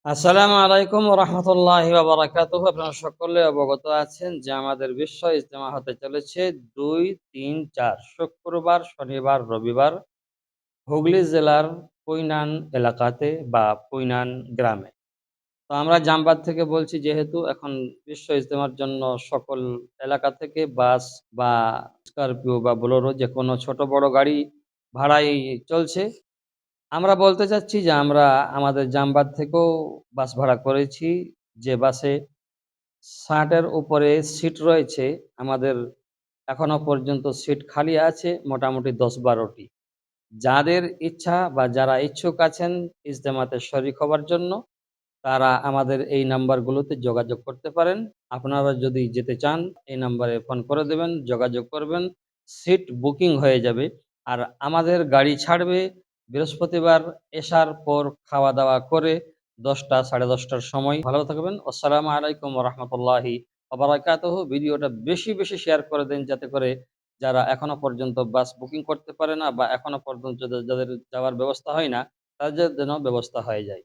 আসসালামু আলাইকুম রহমতুল্লাহি ওয়া বারাকাতুহু। আপনারা সকলে অবগত আছেন যে আমাদের বিশ্ব ইজতেমা হতে চলেছে ২, ৩, ৪ শুক্রবার, শনিবার, রবিবার হুগলি জেলার পৈনান এলাকাতে বা পৈনান গ্রামে। তো আমরা জামবাদ থেকে বলছি, যেহেতু এখন বিশ্ব ইজতেমার জন্য সকল এলাকা থেকে বাস বা স্করপিও বা বোলেরো যেকোনো ছোট বড় গাড়ি ভাড়ায় চলছে। আমরা বলতে চাচ্ছি যে আমরা আমাদের জামবাদ থেকেও বাস ভাড়া করেছি, যে বাসে ৬০ এর উপরে সিট রয়েছে। আমাদের এখনো পর্যন্ত সিট খালি আছে মোটামুটি ১০-১২ টি। যাদের ইচ্ছা বা যারা ইচ্ছুক আছেন ইজতেমাতে শরিক হবার জন্য, তারা আমাদের এই নাম্বারগুলোতে যোগাযোগ করতে পারেন। আপনারা যদি যেতে চান এই নাম্বারে ফোন করে দেবেন, যোগাযোগ করবেন, সিট বুকিং হয়ে যাবে। আর আমাদের গাড়ি ছাড়বে বৃহস্পতিবার এশার পর খাওয়া-দাওয়া করে ১০টা ১০:৩০ টার সময়। ভালো থাকবেন। আসসালামু আলাইকুম ওয়া রাহমাতুল্লাহি ওয়া বারাকাতুহু। ভিডিওটা বেশি, বেশি শেয়ার করে দেন, যাতে করে যারা এখনো পর্যন্ত বাস বুকিং করতে পারে না বা এখনো পর্যন্ত যাদের যাদের যাওয়ার ব্যবস্থা হয় না, তাদের যেন ব্যবস্থা হয়ে যায়।